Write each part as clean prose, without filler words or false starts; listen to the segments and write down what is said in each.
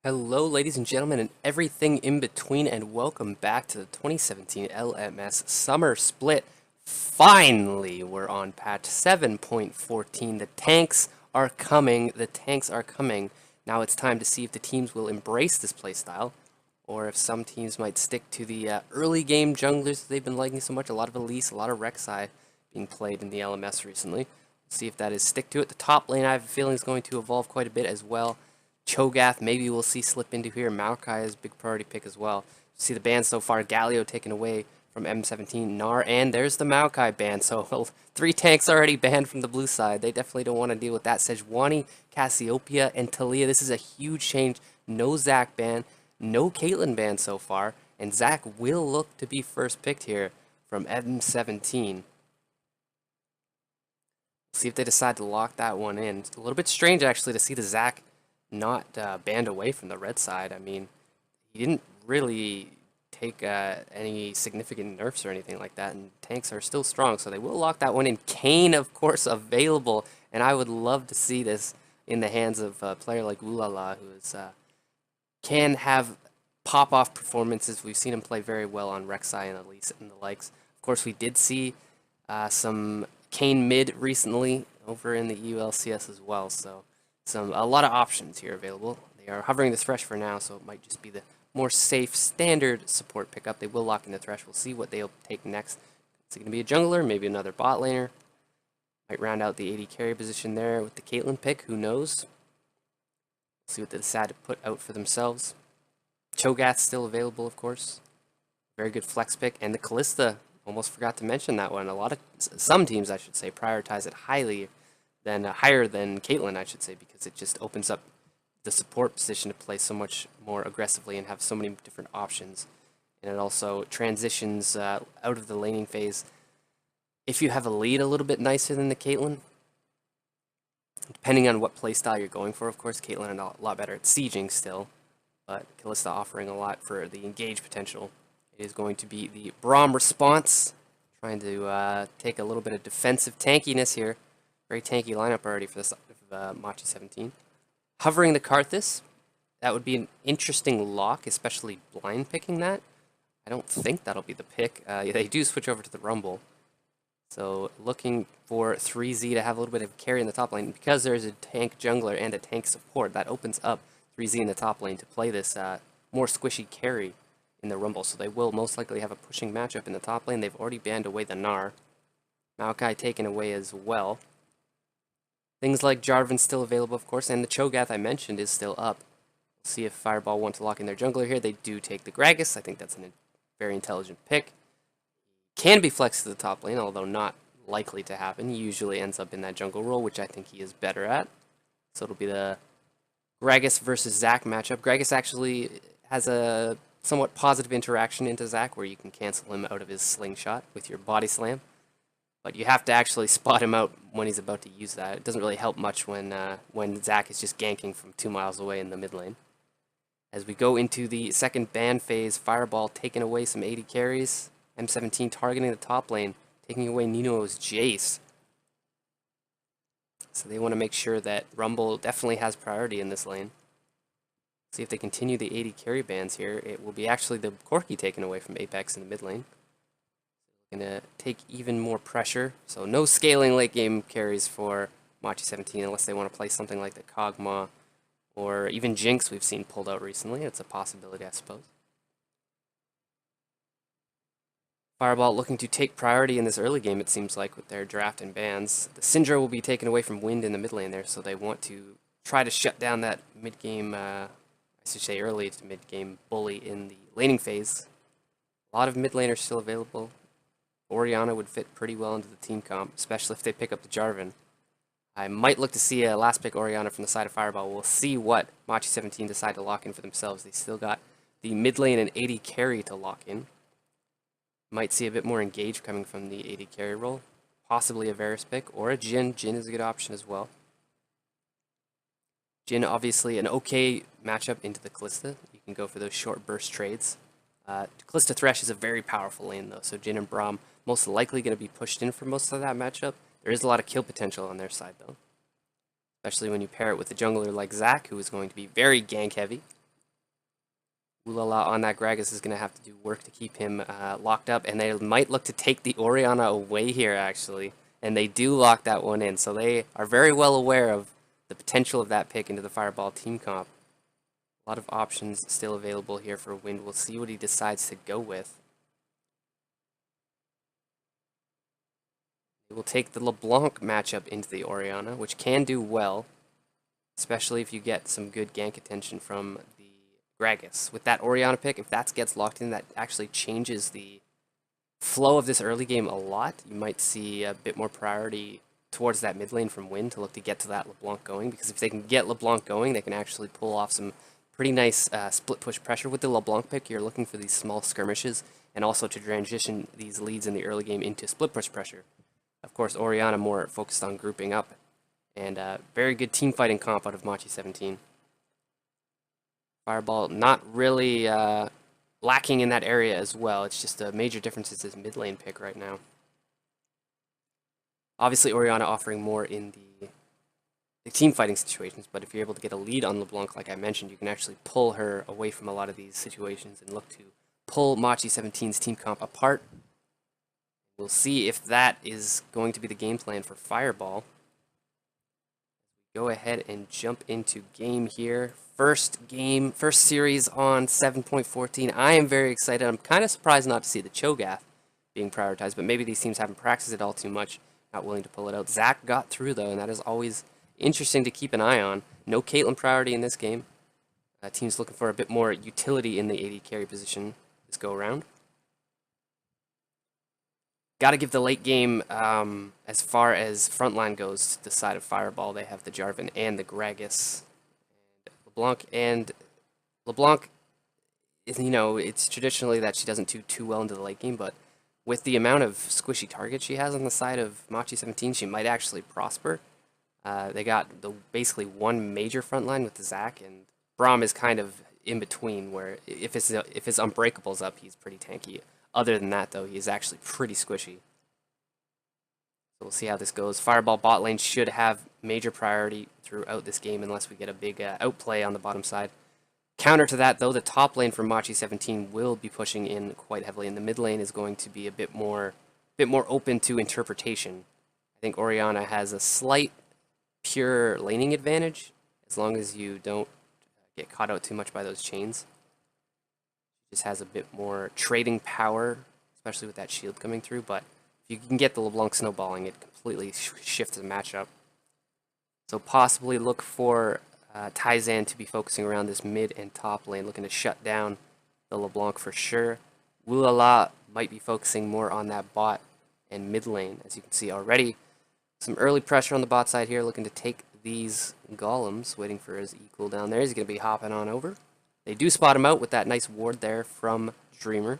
Hello, ladies and gentlemen, and everything in between, and welcome back to the 2017 LMS Summer Split. Finally, we're on patch 7.14. The tanks are coming. The tanks are coming. Now it's time to see if the teams will embrace this playstyle, or if some teams might stick to the early game junglers that they've been liking so much. A lot of Elise, a lot of Rek'Sai being played in the LMS recently. See if that is stick to it. The top lane, I have a feeling, is going to evolve quite a bit as well. Cho'Gath, maybe we'll see slip into here. Maokai is a big priority pick as well. See the ban so far. Galio taken away from M17. Gnar, and there's the Maokai ban. So 3 tanks already banned from the blue side. They definitely don't want to deal with that. Sejuani, Cassiopeia, and Talia. This is a huge change. No Zac ban. No Caitlyn ban so far. And Zac will look to be first picked here from M17. See if they decide to lock that one in. It's a little bit strange, actually, to see the Zac not banned away from the red side. I mean, he didn't really take any significant nerfs or anything like that, and tanks are still strong, so they will lock that one in. Kayn, of course, available, and I would love to see this in the hands of a player like Ulala, who is, can have pop-off performances. We've seen him play very well on Rek'Sai and Elise and the likes. Of course, we did see some Kayn mid recently over in the ULCS as well, so a lot of options here available. They are hovering the Thresh for now, so it might just be the more safe standard support pickup. They will lock in the Thresh. We'll see what they'll take next. Is it going to be a jungler? Maybe another bot laner? Might round out the AD carry position there with the Caitlyn pick. Who knows? See what they decide to put out for themselves. Cho'Gath's still available, of course. Very good flex pick. And the Kalista, almost forgot to mention that one. Some teams, I should say, prioritize it higher than Caitlyn, I should say, because it just opens up the support position to play so much more aggressively and have so many different options. And it also transitions out of the laning phase. If you have a lead a little bit nicer than the Caitlyn, depending on what playstyle you're going for, of course, Caitlyn is a lot better at sieging still, but Kalista offering a lot for the engage potential. It is going to be the Braum response, trying to take a little bit of defensive tankiness here. Very tanky lineup already for this M17. Hovering the Karthus, that would be an interesting lock, especially blind picking that. I don't think that'll be the pick. They do switch over to the Rumble. So looking for 3Z to have a little bit of carry in the top lane. Because there's a tank jungler and a tank support, that opens up 3Z in the top lane to play this more squishy carry in the Rumble. So they will most likely have a pushing matchup in the top lane. They've already banned away the Gnar. Maokai taken away as well. Things like Jarvan's still available, of course, and the Cho'Gath I mentioned is still up. We'll see if Fireball want to lock in their jungler here. They do take the Gragas. I think that's a very intelligent pick. Can be flexed to the top lane, although not likely to happen. He usually ends up in that jungle role, which I think he is better at. So it'll be the Gragas versus Zac matchup. Gragas actually has a somewhat positive interaction into Zac, where you can cancel him out of his slingshot with your body slam. But you have to actually spot him out when he's about to use that. It doesn't really help much when Zac is just ganking from 2 miles away in the mid lane. As we go into the second ban phase, Fireball taking away some 80 carries. M17 targeting the top lane, taking away Nino's Jace. So they want to make sure that Rumble definitely has priority in this lane. See if they continue the 80 carry bans here. It will be actually the Corki taken away from Apex in the mid lane. Gonna take even more pressure. So no scaling late game carries for Machi17 unless they want to play something like the Kog'Maw or even Jinx we've seen pulled out recently. It's a possibility, I suppose. Fireball looking to take priority in this early game, it seems like, with their draft and bans. The Syndra will be taken away from Wind in the mid lane there, so they want to try to shut down that mid-game, I should say early to mid-game bully in the laning phase. A lot of mid laners still available. Orianna would fit pretty well into the team comp, especially if they pick up the Jarvan. I might look to see a last pick Orianna from the side of Fireball. We'll see what Machi17 decide to lock in for themselves. They still got the mid lane and 80 carry to lock in. Might see a bit more engage coming from the 80 carry role. Possibly a Varus pick or a Jhin. Jhin is a good option as well. Jhin, obviously, an okay matchup into the Kalista. You can go for those short burst trades. Kalista Thresh is a very powerful lane, though, so Jhin and Braum most likely going to be pushed in for most of that matchup. There is a lot of kill potential on their side, though. Especially when you pair it with a jungler like Zac, who is going to be very gank heavy. Ulala on that Gragas is going to have to do work to keep him locked up, and they might look to take the Oriana away here, actually. And they do lock that one in, so they are very well aware of the potential of that pick into the Fireball team comp. A lot of options still available here for Wind. We'll see what he decides to go with. He will take the LeBlanc matchup into the Oriana, which can do well, especially if you get some good gank attention from the Gragas. With that Oriana pick, if that gets locked in, that actually changes the flow of this early game a lot. You might see a bit more priority towards that mid lane from Wind to look to get to that LeBlanc going, because if they can get LeBlanc going, they can actually pull off some pretty nice split push pressure. With the LeBlanc pick, you're looking for these small skirmishes and also to transition these leads in the early game into split push pressure. Of course, Oriana more focused on grouping up, and very good team fighting comp out of M17. Fireball not really lacking in that area as well. It's just a major difference is his mid lane pick right now. Obviously, Oriana offering more in the team fighting situations, but if you're able to get a lead on LeBlanc, like I mentioned, you can actually pull her away from a lot of these situations and look to pull Machi17's team comp apart. We'll see if that is going to be the game plan for Fireball. Go ahead and jump into game here. First series on 7.14. I am very excited. I'm kind of surprised not to see the Cho'Gath being prioritized, but maybe these teams haven't practiced it all too much, not willing to pull it out. Zach got through, though, and that is always interesting to keep an eye on. No Caitlyn priority in this game. Team's looking for a bit more utility in the AD carry position this go-around. Got to give the late game, as far as frontline goes, to the side of Fireball. They have the Jarvan and the Gragas. And LeBlanc, you know, it's traditionally that she doesn't do too well into the late game, but with the amount of squishy targets she has on the side of Machi17, she might actually prosper. They got basically one major frontline with the Zac, and Braum is kind of in between, where if his Unbreakable's up, he's pretty tanky. Other than that, though, he's actually pretty squishy. So we'll see how this goes. Fireball bot lane should have major priority throughout this game unless we get a big outplay on the bottom side. Counter to that, though, the top lane for Machi17 will be pushing in quite heavily, and the mid lane is going to be a bit more open to interpretation. I think Oriana has a slight pure laning advantage, as long as you don't get caught out too much by those chains. Just has a bit more trading power, especially with that shield coming through, but if you can get the LeBlanc snowballing, it completely shifts the matchup. So possibly look for Taizan to be focusing around this mid and top lane, looking to shut down the LeBlanc for sure. Wulala might be focusing more on that bot and mid lane, as you can see already. Some early pressure on the bot side here, looking to take these golems, waiting for his E cooldown there. He's going to be hopping on over. They do spot him out with that nice ward there from Dreamer.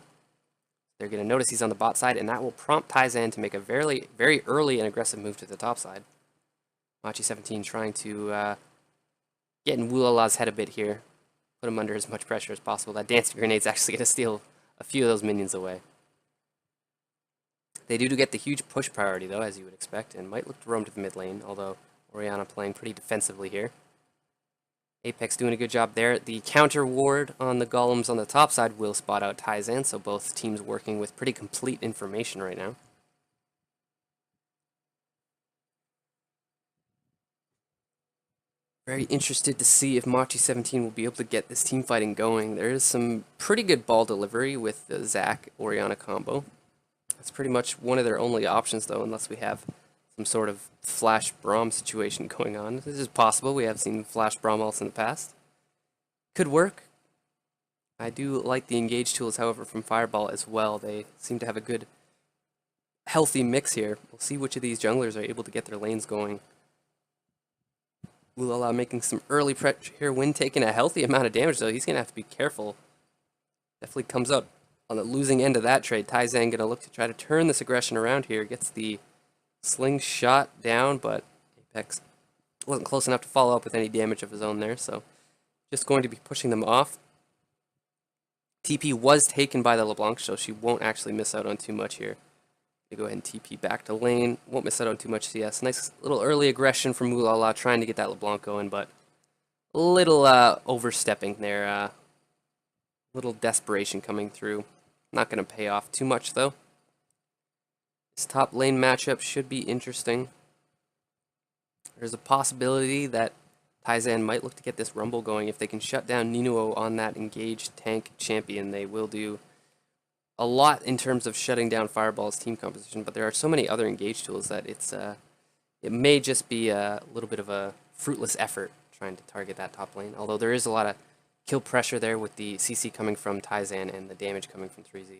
They're going to notice he's on the bot side, and that will prompt Taizan to make a very, very early and aggressive move to the top side. Machi17 trying to get in Wulala's head a bit here. Put him under as much pressure as possible. That dancing grenade's actually going to steal a few of those minions away. They do get the huge push priority, though, as you would expect, and might look to roam to the mid lane, although Oriana playing pretty defensively here. Apex doing a good job there. The counter ward on the golems on the top side will spot out Taizan, so both teams working with pretty complete information right now. Very interested to see if Machi17 will be able to get this team fighting going. There is some pretty good ball delivery with the Zac-Oriana combo. That's pretty much one of their only options, though, unless we have some sort of Flash Braum situation going on. This is possible. We have seen Flash Braum ults in the past. Could work. I do like the engage tools, however, from Fireball as well. They seem to have a good, healthy mix here. We'll see which of these junglers are able to get their lanes going. Ulala making some early pressure here. Wind taking a healthy amount of damage, though. He's going to have to be careful. Definitely comes out on the losing end of that trade. Taizan going to look to try to turn this aggression around here. Gets the slingshot down, but Apex wasn't close enough to follow up with any damage of his own there, so just going to be pushing them off. TP was taken by the LeBlanc, so she won't actually miss out on too much here. Go ahead and TP back to lane. Won't miss out on too much CS. Nice little early aggression from Ulala trying to get that LeBlanc going, but a little overstepping there. Little desperation coming through. Not going to pay off too much, though. This top lane matchup should be interesting. There's a possibility that Taizan might look to get this Rumble going. If they can shut down Ninuo on that engaged tank champion, they will do a lot in terms of shutting down Fireball's team composition, but there are so many other engage tools that it may just be a little bit of a fruitless effort trying to target that top lane, although there is a lot of kill pressure there with the CC coming from Taizan and the damage coming from 3Z.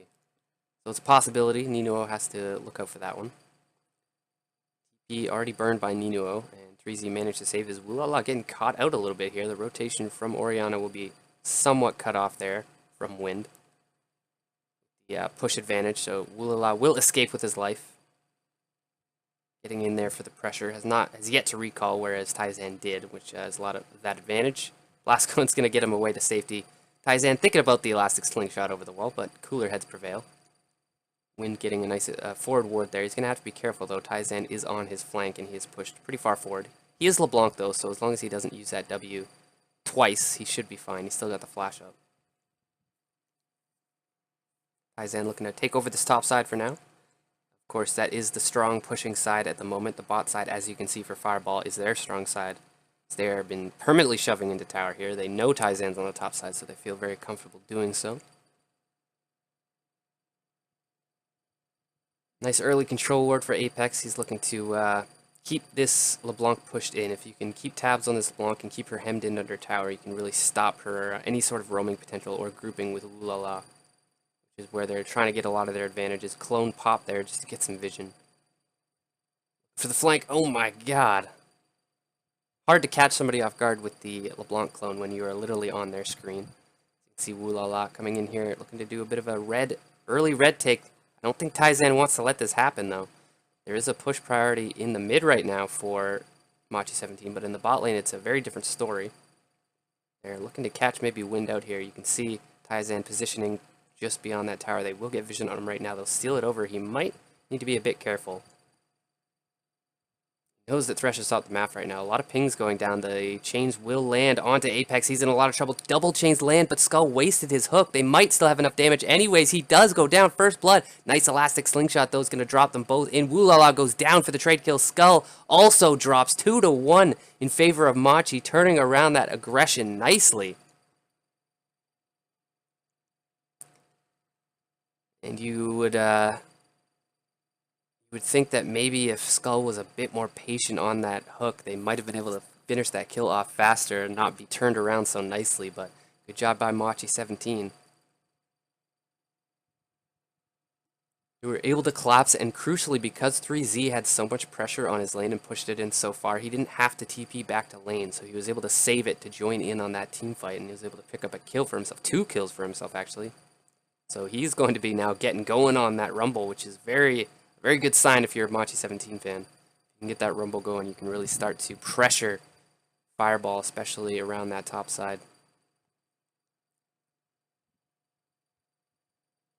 So it's a possibility. Ninuo has to look out for that one. He already burned by Ninuo, and 3Z managed to save his Wulala, getting caught out a little bit here. The rotation from Orianna will be somewhat cut off there from Wind. Yeah, push advantage, so Wulala will escape with his life. Getting in there for the pressure, has yet to recall, whereas Taizan did, which has a lot of that advantage. Blascone's going to get him away to safety. Taizan thinking about the elastic slingshot over the wall, but cooler heads prevail. Wind getting a nice forward ward there. He's going to have to be careful, though. Taizan is on his flank, and he is pushed pretty far forward. He is LeBlanc, though, so as long as he doesn't use that W twice, he should be fine. He's still got the flash up. Taizan looking to take over this top side for now. Of course, that is the strong pushing side at the moment. The bot side, as you can see for Fireball, is their strong side. They have been permanently shoving into tower here. They know Taizan's on the top side, so they feel very comfortable doing so. Nice early control ward for Apex. He's looking to keep this LeBlanc pushed in. If you can keep tabs on this LeBlanc and keep her hemmed in under tower, you can really stop her any sort of roaming potential or grouping with Wulala, which is where they're trying to get a lot of their advantages. Clone pop there just to get some vision. For the flank, oh my god. Hard to catch somebody off guard with the LeBlanc clone when you are literally on their screen. You can see Wulala coming in here, looking to do a bit of a early red take. I don't think Taizan wants to let this happen, though. There is a push priority in the mid right now for M17, but in the bot lane, it's a very different story. They're looking to catch maybe Wind out here. You can see Taizan positioning just beyond that tower. They will get vision on him right now. They'll steal it over. He might need to be a bit careful. He knows that Thresh is off the map right now. A lot of pings going down. The chains will land onto Apex. He's in a lot of trouble. Double chains land, but Skull wasted his hook. They might still have enough damage. Anyways, he does go down. First blood. Nice elastic slingshot, though, is going to drop them both in. Wulala goes down for the trade kill. Skull also drops 2-1 in favor of Machi, turning around that aggression nicely. And you would think that maybe if Skull was a bit more patient on that hook, they might have been able to finish that kill off faster and not be turned around so nicely, but good job by M17. They were able to collapse, and crucially, because 3Z had so much pressure on his lane and pushed it in so far, he didn't have to TP back to lane, so he was able to save it to join in on that team fight, and he was able to pick up a kill for himself, 2 kills for himself, actually. So he's going to be now getting going on that Rumble, which is very good sign if you're a M17 fan. You can get that Rumble going, you can really start to pressure Fireball, especially around that top side.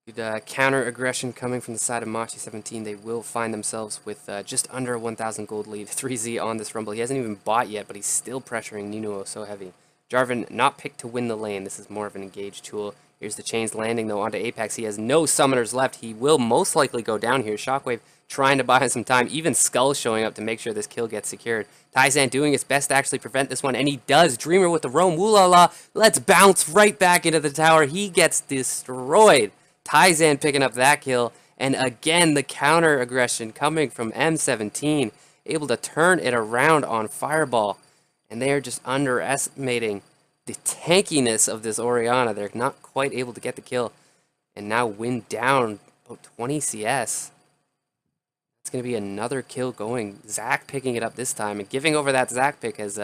Good counter aggression coming from the side of M17. They will find themselves with just under a 1,000 gold lead. 3Z on this Rumble. He hasn't even bought yet, but he's still pressuring Ninuo so heavy. Jarvan not picked to win the lane. This is more of an engaged tool. Here's the chains landing, though, onto Apex. He has no summoners left. He will most likely go down here. Shockwave trying to buy him some time. Even Skull showing up to make sure this kill gets secured. Taizan doing his best to actually prevent this one, and he does. Dreamer with the roam. Wulala, let's bounce right back into the tower. He gets destroyed. Taizan picking up that kill, and again, the counter aggression coming from M17. Able to turn it around on Fireball, and they are just underestimating the tankiness of this Orianna. They're not quite able to get the kill. And now Wind down about 20 CS. It's going to be another kill going. Zac picking it up this time. And giving over that Zac pick has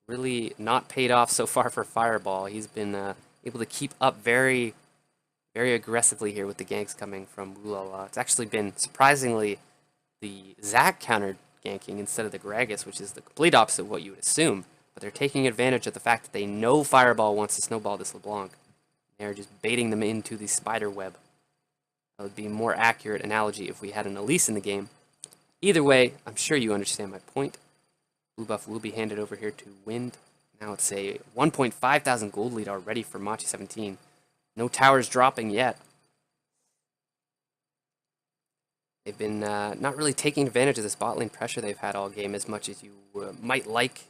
really not paid off so far for Fireball. He's been able to keep up very aggressively here with the ganks coming from Wulala. It's actually been surprisingly the Zac counter ganking instead of the Gragas, which is the complete opposite of what you would assume. But they're taking advantage of the fact that they know Fireball wants to snowball this LeBlanc. They're just baiting them into the spider web. That would be a more accurate analogy if we had an Elise in the game. Either way, I'm sure you understand my point. Blue buff will be handed over here to Wind. Now it's a 1,500 gold lead already for M17. No towers dropping yet. They've been not really taking advantage of this bot lane pressure they've had all game as much as you might like.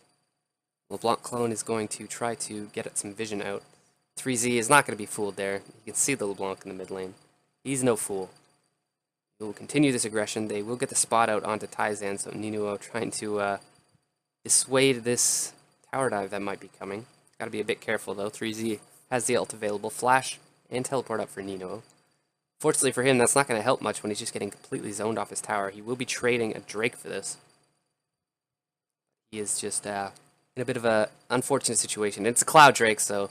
LeBlanc Clone is going to try to get at some vision out. 3Z is not going to be fooled there. You can see the LeBlanc in the mid lane. He's no fool. He will continue this aggression. They will get the spot out onto Taizan, so Ninuo trying to dissuade this tower dive that might be coming. Got to be a bit careful though. 3Z has the ult available. Flash and teleport up for Ninuo. Fortunately for him, that's not going to help much when he's just getting completely zoned off his tower. He will be trading a Drake for this. He is just in a bit of an unfortunate situation. It's a Cloud Drake, so I'm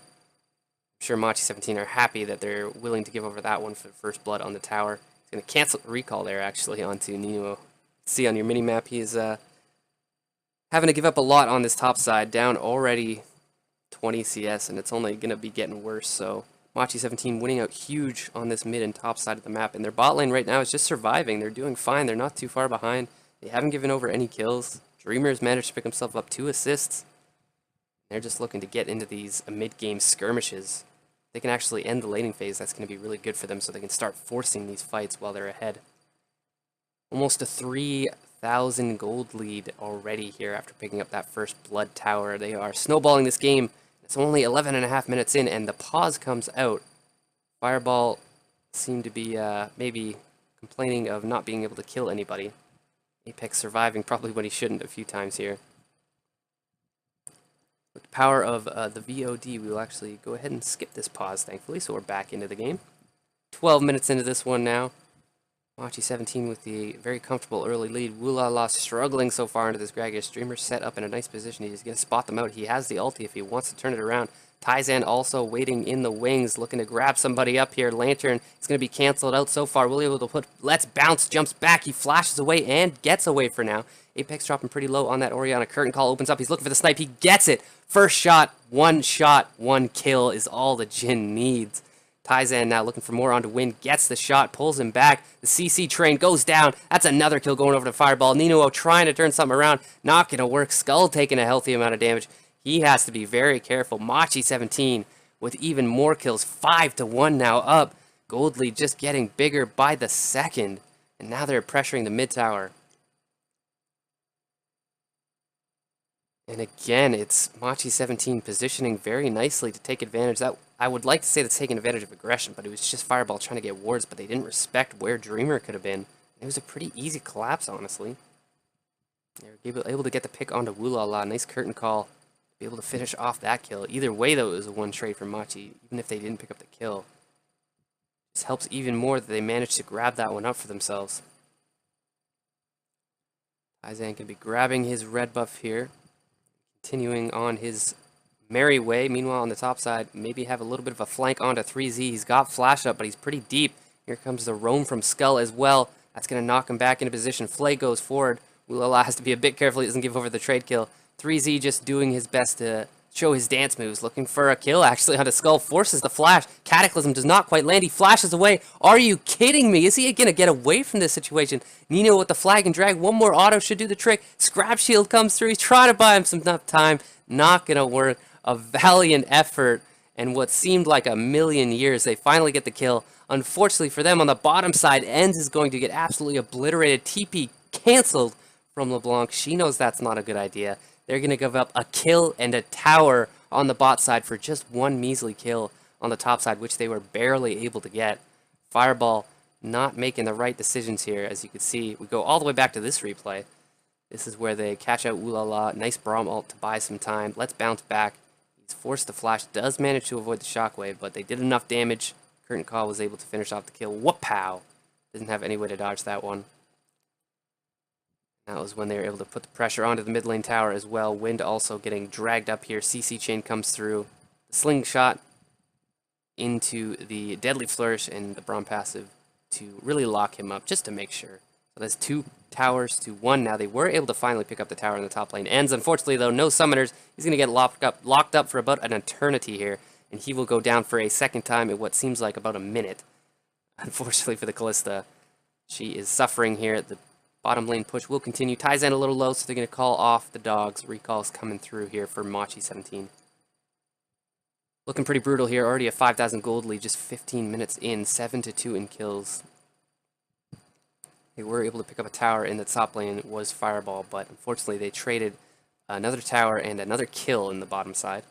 sure M17 are happy that they're willing to give over that one for first blood on the tower. He's going to cancel the recall there, actually, onto Ninuo. See on your minimap, he is having to give up a lot on this top side, down already 20 CS, and it's only going to be getting worse, so M17 winning out huge on this mid and top side of the map, and their bot lane right now is just surviving. They're doing fine. They're not too far behind. They haven't given over any kills. Dreamer's managed to pick himself up 2 assists. They're just looking to get into these mid-game skirmishes. They can actually end the laning phase. That's going to be really good for them so they can start forcing these fights while they're ahead. Almost a 3,000 gold lead already here after picking up that first blood tower. They are snowballing this game. It's only 11.5 minutes in, and the pause comes out. Fireball seemed to be maybe complaining of not being able to kill anybody. Apex surviving probably when he shouldn't a few times here. With the power of the VOD, we will actually go ahead and skip this pause, thankfully, so we're back into the game. 12 minutes into this one now. M17 with the very comfortable early lead. Wulala struggling so far into this Gragas. Dreamer set up in a nice position. He's going to spot them out. He has the ulti if he wants to turn it around. Taizan also waiting in the wings, looking to grab somebody up here. Lantern is going to be canceled out so far. Will be able to put, let's bounce, jumps back. He flashes away and gets away for now. Apex dropping pretty low on that Orianna. Curtain call opens up. He's looking for the snipe. He gets it. First shot, one kill is all the Jhin needs. Taizan now looking for more onto Win, gets the shot, pulls him back. The CC train goes down. That's another kill going over to Fireball. Ninuo trying to turn something around. Not going to work. Skull taking a healthy amount of damage. He has to be very careful. M17 with even more kills. 5-1 now up. Gold lead just getting bigger by the second. And now they're pressuring the mid tower. And again, it's M17 positioning very nicely to take advantage. That I would like to say that's taking advantage of aggression, but it was just Fireball trying to get wards, but they didn't respect where Dreamer could have been. It was a pretty easy collapse, honestly. They were able to get the pick onto Wulala. Nice curtain call. Be able to finish off that kill. Either way, though, it was a one trade for Machi, even if they didn't pick up the kill. This helps even more that they managed to grab that one up for themselves. Taizan can be grabbing his red buff here. Continuing on his merry way. Meanwhile, on the top side, maybe have a little bit of a flank onto 3Z. He's got flash up, but he's pretty deep. Here comes the roam from Skull as well. That's going to knock him back into position. Flay goes forward. Wulala has to be a bit careful. He doesn't give over the trade kill. 3Z just doing his best to show his dance moves. Looking for a kill, actually, onto Skull. Forces the flash. Cataclysm does not quite land. He flashes away. Are you kidding me? Is he going to get away from this situation? Nino with the flag and drag. One more auto should do the trick. Scrap shield comes through. He's trying to buy him some enough time. Not going to work. A valiant effort. And what seemed like a million years, they finally get the kill. Unfortunately for them, on the bottom side, Enz is going to get absolutely obliterated. TP canceled from LeBlanc. She knows that's not a good idea. They're going to give up a kill and a tower on the bot side for just one measly kill on the top side, which they were barely able to get. Fireball not making the right decisions here, as you can see. We go all the way back to this replay. This is where they catch out Wulala. Nice Braum ult to buy some time. Let's bounce back. He's forced to flash. Does manage to avoid the shockwave, but they did enough damage. Curtain Call was able to finish off the kill. Whoop-pow! Doesn't have any way to dodge that one. That was when they were able to put the pressure onto the mid lane tower as well. Wind also getting dragged up here. CC chain comes through. The slingshot into the deadly flourish and the Braum passive to really lock him up, just to make sure. So that's 2 towers to 1 now. They were able to finally pick up the tower in the top lane. Ends, unfortunately, though, no summoners. He's going to get locked up for about an eternity here, and he will go down for a second time in what seems like about a minute. Unfortunately for the Kalista, she is suffering here. The bottom lane push will continue. Taizan a little low, so they're going to call off the dogs. Recalls coming through here for M17. Looking pretty brutal here. Already a 5,000 gold lead, just 15 minutes in. 7-2 in kills. They were able to pick up a tower in the top lane. It was Fireball, but unfortunately they traded another tower and another kill in the bottom side.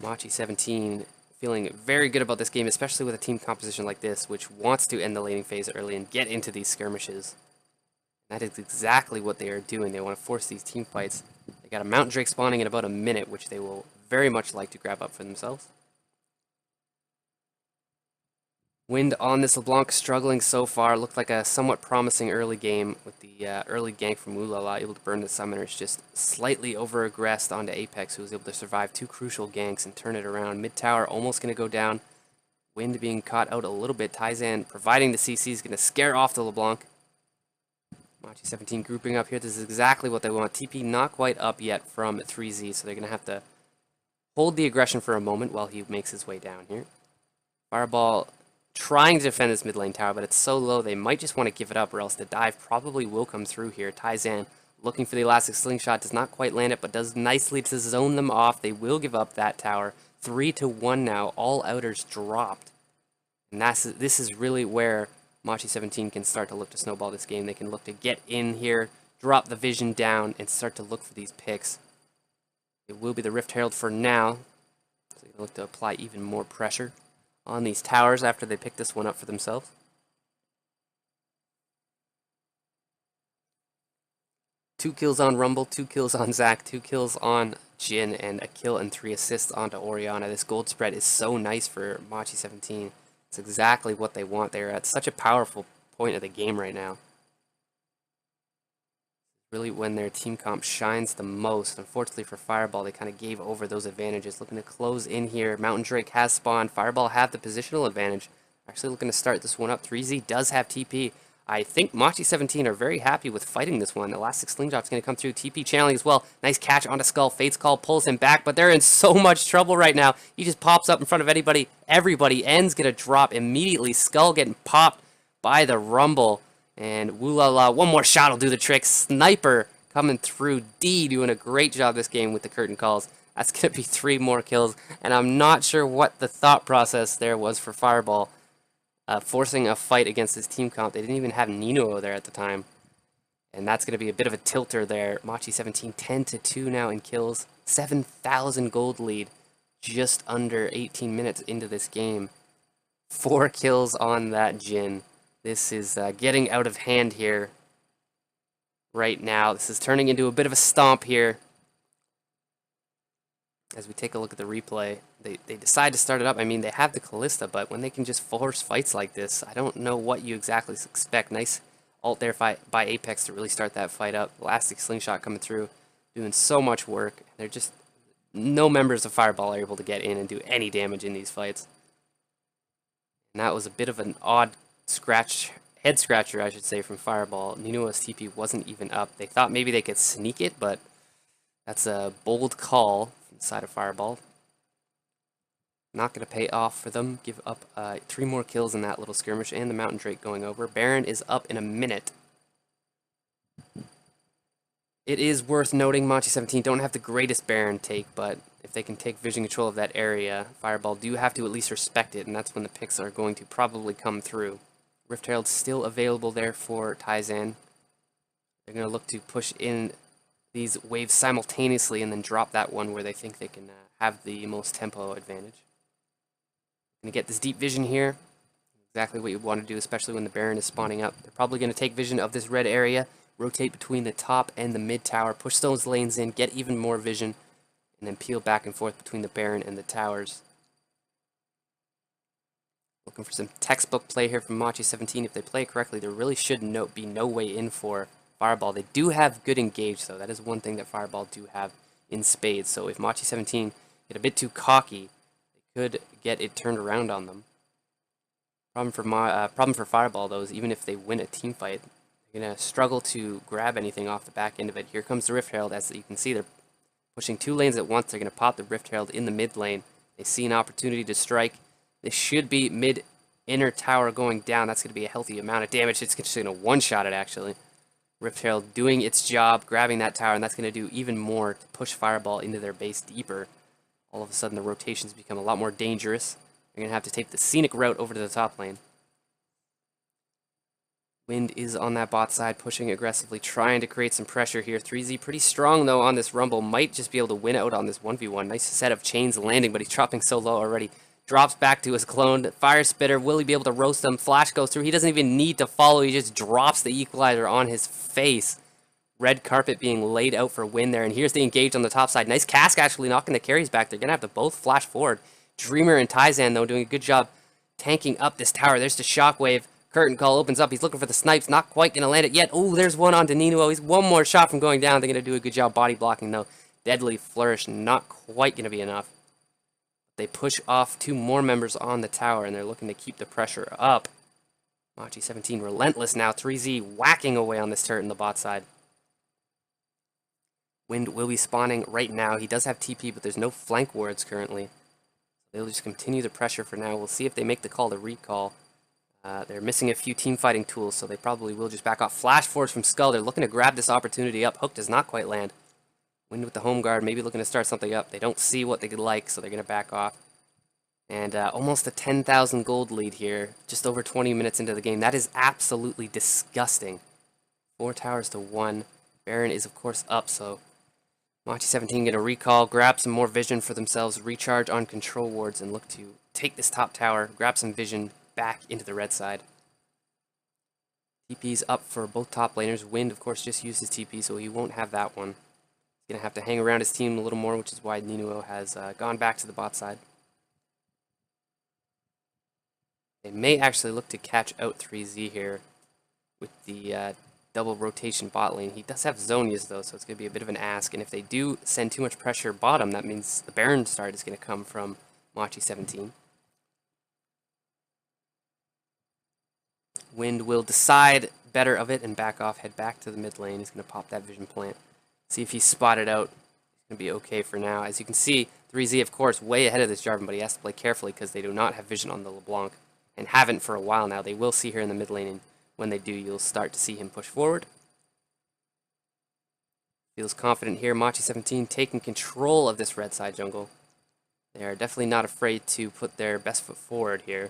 M17 feeling very good about this game, especially with a team composition like this, which wants to end the laning phase early and get into these skirmishes. That is exactly what they are doing. They want to force these team fights. They got a Mountain Drake spawning in about a minute, which they will very much like to grab up for themselves. Wind on this LeBlanc struggling so far. Looked like a somewhat promising early game with the early gank from Ulala, able to burn the summoners. Just slightly over-aggressed onto Apex, who was able to survive 2 crucial ganks and turn it around. Mid tower almost going to go down. Wind being caught out a little bit. Taizan providing the CC is going to scare off the LeBlanc. M17 grouping up here. This is exactly what they want. TP not quite up yet from 3Z, so they're going to have to hold the aggression for a moment while he makes his way down here. Fireball trying to defend this mid lane tower, but it's so low they might just want to give it up, or else the dive probably will come through here. Taizan looking for the elastic slingshot, does not quite land it, but does nicely to zone them off. They will give up that tower. 3-1 now. All outers dropped. And this is really where M17 can start to look to snowball this game. They can look to get in here, drop the vision down, and start to look for these picks. It will be the Rift Herald for now, so they can look to apply even more pressure on these towers after they pick this one up for themselves. Two kills on Rumble, 2 kills on Zac, 2 kills on Jin, and a kill and 3 assists onto Orianna. This gold spread is so nice for M17. It's exactly what they want. They're at such a powerful point of the game right now. Really when their team comp shines the most. Unfortunately for Fireball, they kind of gave over those advantages. Looking to close in here. Mountain Drake has spawned. Fireball have the positional advantage. Actually looking to start this one up. 3Z does have TP. I think M17 are very happy with fighting this one. Elastic Slingshot's going to come through. TP channeling as well. Nice catch onto Skull. Fate's Call pulls him back, but they're in so much trouble right now. He just pops up in front of anybody. Everybody. End's going to drop immediately. Skull getting popped by the Rumble. And Woolala, one more shot will do the trick. Sniper coming through. D doing a great job this game with the curtain calls. That's going to be 3 more kills. And I'm not sure what the thought process there was for Fireball. Forcing a fight against his team comp. They didn't even have Nino there at the time. And that's going to be a bit of a tilter there. M17 10-2 now in kills. 7,000 gold lead. Just under 18 minutes into this game. 4 kills on that Jin. This is getting out of hand here right now. This is turning into a bit of a stomp here. As we take a look at the replay, they decide to start it up. I mean, they have the Callista, but when they can just force fights like this, I don't know what you exactly expect. Nice ult there by Apex to really start that fight up. Elastic Slingshot coming through, doing so much work. They're just, no members of Fireball are able to get in and do any damage in these fights. And that was a bit of an odd head scratcher, I should say, from Fireball. Ninua's TP wasn't even up. They thought maybe they could sneak it, but that's a bold call from the side of Fireball. Not going to pay off for them. Give up 3 more kills in that little skirmish, and the Mountain Drake going over. Baron is up in a minute. It is worth noting M17 don't have the greatest Baron take, but if they can take vision control of that area, Fireball do have to at least respect it, and that's when the picks are going to probably come through. Rift Herald still available there for Taizan. They're going to look to push in these waves simultaneously and then drop that one where they think they can have the most tempo advantage. Going to get this deep vision here. Exactly what you want to do, especially when the Baron is spawning up. They're probably going to take vision of this red area, rotate between the top and the mid tower, push those lanes in, get even more vision, and then peel back and forth between the Baron and the towers. Looking for some textbook play here from M17. If they play it correctly, there really should be no way in for Fireball. They do have good engage, though. That is one thing that Fireball do have in spades. So if M17 get a bit too cocky, they could get it turned around on them. Problem for Fireball, though, is even if they win a team fight, they're going to struggle to grab anything off the back end of it. Here comes the Rift Herald. As you can see, they're pushing 2 lanes at once. They're going to pop the Rift Herald in the mid lane. They see an opportunity to strike. This should be mid inner tower going down. That's going to be a healthy amount of damage. It's just going to one-shot it, actually. Rift Herald doing its job, grabbing that tower, and that's going to do even more to push Fireball into their base deeper. All of a sudden, the rotations become a lot more dangerous. They're going to have to take the scenic route over to the top lane. Wind is on that bot side, pushing aggressively, trying to create some pressure here. 3Z pretty strong, though, on this Rumble. Might just be able to win out on this 1v1. Nice set of chains landing, but he's dropping so low already. Drops back to his clone. Fire Spitter, will he be able to roast them? Flash goes through. He doesn't even need to follow. He just drops the equalizer on his face. Red carpet being laid out for win there. And here's the engage on the top side. Nice cask actually knocking the carries back. They're going to have to both flash forward. Dreamer and Taizan, though, doing a good job tanking up this tower. There's the shockwave. Curtain call opens up. He's looking for the snipes. Not quite going to land it yet. Oh, there's one on Ninuo. He's one more shot from going down. They're going to do a good job body blocking, though. Deadly Flourish, not quite going to be enough. They push off 2 more members on the tower, and they're looking to keep the pressure up. M17 relentless now. 3Z whacking away on this turret in the bot side. Wind will be spawning right now. He does have TP, but there's no flank wards currently. They'll just continue the pressure for now. We'll see if they make the call to recall. They're missing a few team fighting tools, so they probably will just back off. Flash force from Skull. They're looking to grab this opportunity up. Hook does not quite land. Wind with the home guard, maybe looking to start something up. They don't see what they could like, so they're going to back off. And almost a 10,000 gold lead here, just over 20 minutes into the game. That is absolutely disgusting. 4 towers to 1. Baron is, of course, up, so M17 going to recall, grab some more vision for themselves, recharge on control wards, and look to take this top tower, grab some vision back into the red side. TP's up for both top laners. Wind, of course, just used his TP, so he won't have that one. He's going to have to hang around his team a little more, which is why Ninuo has gone back to the bot side. They may actually look to catch out 3Z here with the double rotation bot lane. He does have Zonias, though, so it's going to be a bit of an ask. And if they do send too much pressure bottom, that means the Baron start is going to come from M17. Wind will decide better of it and back off, head back to the mid lane. He's going to pop that vision plant. See if he's spotted out. He's going to be okay for now. As you can see, 3Z, of course, way ahead of this Jarvan, but he has to play carefully because they do not have vision on the LeBlanc. And haven't for a while now. They will see her in the mid lane, and when they do, you'll start to see him push forward. Feels confident here. M17 taking control of this red side jungle. They are definitely not afraid to put their best foot forward here.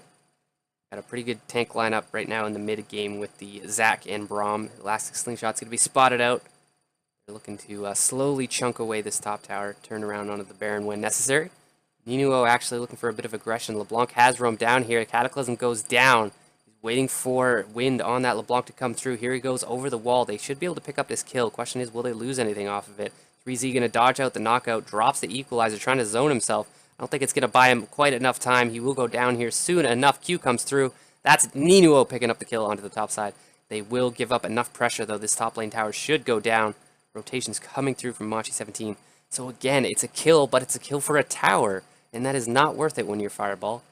Got a pretty good tank lineup right now in the mid game with the Zac and Braum. Elastic Slingshot's going to be spotted out. They're looking to slowly chunk away this top tower, turn around onto the Baron when necessary. Ninuo actually looking for a bit of aggression. LeBlanc has roamed down here. Cataclysm goes down. He's waiting for Wind on that LeBlanc to come through. Here he goes over the wall. They should be able to pick up this kill. Question is, will they lose anything off of it? 3Z going to dodge out the knockout, drops the equalizer, trying to zone himself. I don't think it's going to buy him quite enough time. He will go down here soon enough. Q comes through. That's Ninuo picking up the kill onto the top side. They will give up enough pressure, though. This top lane tower should go down. Rotations coming through from M17. So again, it's a kill, but it's a kill for a tower. And that is not worth it when you're Fireball.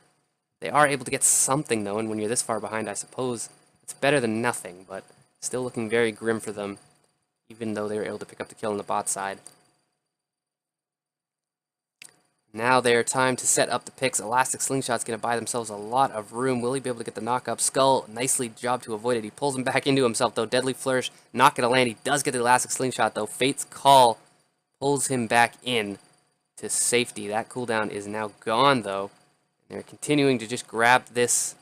They are able to get something, though, and when you're this far behind, I suppose it's better than nothing, but still looking very grim for them, even though they were able to pick up the kill on the bot side. Now they're time to set up the picks. Elastic Slingshot's going to buy themselves a lot of room. Will he be able to get the knock-up? Skull, nicely job to avoid it. He pulls him back into himself, though. Deadly Flourish, not going to land. He does get the Elastic Slingshot, though. Fate's Call pulls him back in to safety. That cooldown is now gone, though. They're continuing to just grab this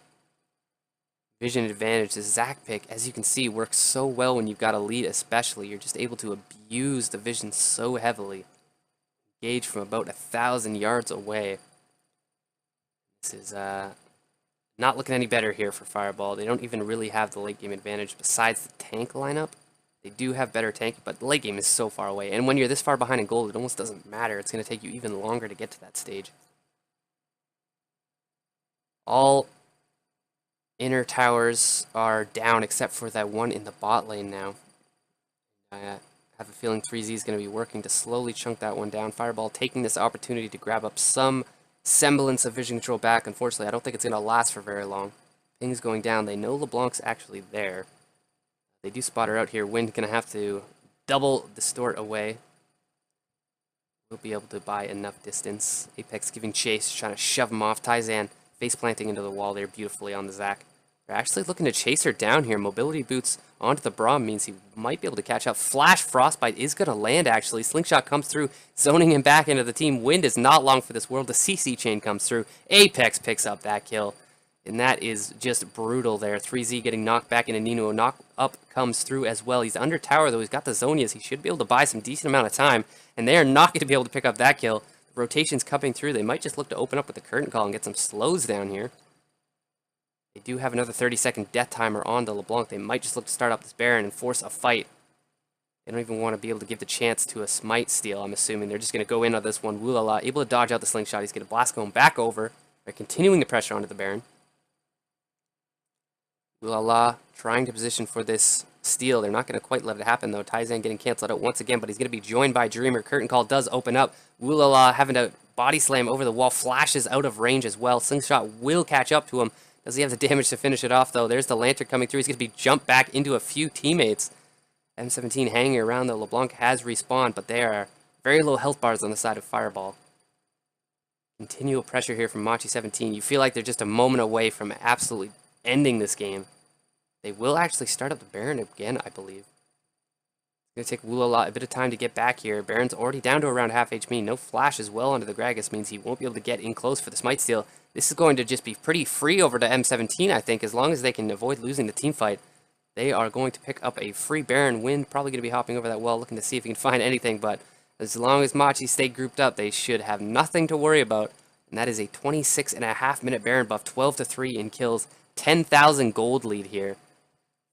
vision advantage. The Zac pick, as you can see, works so well when you've got a lead, especially. You're just able to abuse the vision so heavily. Engage from about 1,000 yards away. This is not looking any better here for Fireball. They don't even really have the late game advantage besides the tank lineup. They do have better tank, but the late game is so far away. And when you're this far behind in gold, it almost doesn't matter. It's going to take you even longer to get to that stage. All inner towers are down except for that one in the bot lane now. I have a feeling 3Z is going to be working to slowly chunk that one down. Fireball taking this opportunity to grab up some semblance of vision control back. Unfortunately, I don't think it's going to last for very long. Ping's going down. They know LeBlanc's actually there. They do spot her out here. Wind going to have to double distort away. We'll be able to buy enough distance. Apex giving chase, trying to shove him off. Taizan face planting into the wall there beautifully on the Zac. They're actually looking to chase her down here. Mobility boots onto the Braum means he might be able to catch up. Flash Frostbite is going to land, actually. Slingshot comes through, zoning him back into the team. Wind is not long for this world. The CC chain comes through. Apex picks up that kill. And that is just brutal there. 3Z getting knocked back into Nino. Knock up comes through as well. He's under tower, though. He's got the Zonias. He should be able to buy some decent amount of time. And they are not going to be able to pick up that kill. The rotation's coming through. They might just look to open up with the curtain call and get some slows down here. They do have another 30-second death timer on the LeBlanc. They might just look to start up this Baron and force a fight. They don't even want to be able to give the chance to a smite steal, I'm assuming. They're just going to go in on this one. Woolala able to dodge out the slingshot. He's going to blast going back over. They're continuing the pressure onto the Baron. Woolala trying to position for this steal. They're not going to quite let it happen, though. Taizan getting canceled out once again, but he's going to be joined by Dreamer. Curtain call does open up. Woolala having to body slam over the wall. Flashes out of range as well. Slingshot will catch up to him. Does he have the damage to finish it off, though? There's the Lantern coming through. He's going to be jumped back into a few teammates. M17 hanging around, though. LeBlanc has respawned, but they are very low health bars on the side of Fireball. Continual pressure here from M17. You feel like they're just a moment away from absolutely ending this game. They will actually start up the Baron again, I believe. It's going to take Woolala a bit of time to get back here. Baron's already down to around half HP. No flash as well onto the Gragas means he won't be able to get in close for the Smite Steal. This is going to just be pretty free over to M17, I think, as long as they can avoid losing the team fight. They are going to pick up a free Baron. Wind probably going to be hopping over that wall, looking to see if he can find anything, but as long as Machi stay grouped up, they should have nothing to worry about. And that is a 26.5-minute Baron buff, 12-3 in kills, 10,000 gold lead here.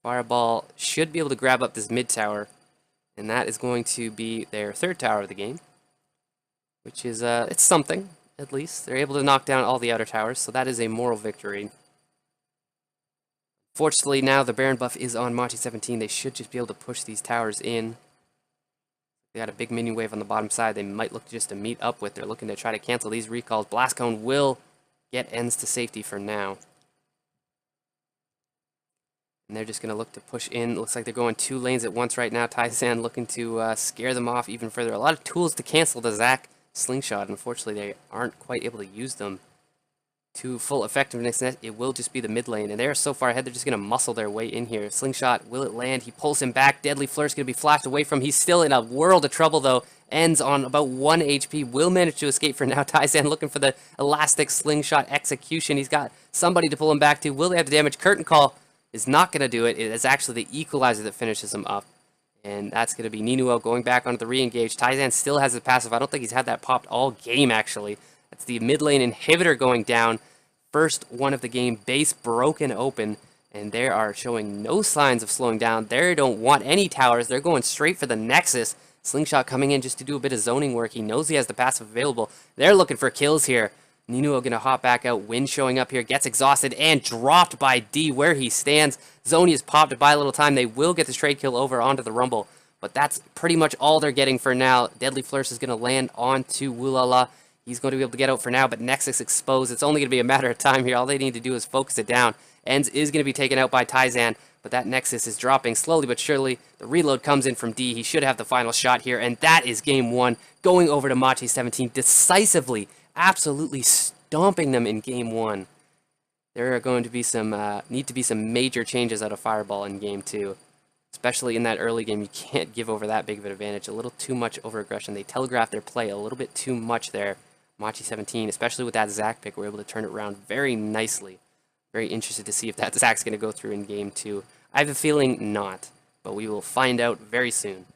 Fireball should be able to grab up this mid tower, and that is going to be their third tower of the game, which is, it's something, at least. They're able to knock down all the outer towers, so that is a moral victory. Fortunately, now the Baron buff is on Machi 17. They should just be able to push these towers in. They got a big minion wave on the bottom side. They might look just to meet up with. They're looking to try to cancel these recalls. Blast Cone will get ends to safety for now. And they're just going to look to push in. Looks like they're going 2 lanes at once right now. Taizan looking to scare them off even further. A lot of tools to cancel the Zac slingshot. Unfortunately, they aren't quite able to use them to full effectiveness. It will just be the mid lane. And they're so far ahead, they're just going to muscle their way in here. Slingshot, will it land? He pulls him back. Deadly Flourish going to be flashed away from him. He's still in a world of trouble, though. Ends on about 1 HP. Will manage to escape for now. Taizan looking for the elastic slingshot execution. He's got somebody to pull him back to. Will they have the damage? Curtain call is not going to do it. It is actually the equalizer that finishes him up. And that's going to be Ninuo going back onto the re-engage. Taizan still has his passive. I don't think he's had that popped all game, actually. That's the mid lane inhibitor going down. First one of the game, base broken open. And they are showing no signs of slowing down. They don't want any towers. They're going straight for the Nexus. Slingshot coming in just to do a bit of zoning work. He knows he has the passive available. They're looking for kills here. Ninuo going to hop back out. Wind showing up here. Gets exhausted and dropped by D where he stands. Zoni has popped to buy a little time. They will get this trade kill over onto the Rumble. But that's pretty much all they're getting for now. Deadly Flourish is going to land onto Woolala. He's going to be able to get out for now, but Nexus exposed. It's only going to be a matter of time here. All they need to do is focus it down. Ends is going to be taken out by Taizan, but that Nexus is dropping slowly but surely. The reload comes in from D. He should have the final shot here, and that is game 1. Going over to Machi 17 decisively, absolutely stomping them in game 1. There are going to be some, need to be some major changes out of Fireball in game 2. Especially in that early game, you can't give over that big of an advantage. A little too much over-aggression. They telegraph their play a little bit too much there. Machi 17, especially with that Zac pick, we're able to turn it around very nicely. Very interested to see if that Zac's going to go through in game 2. I have a feeling not, but we will find out very soon.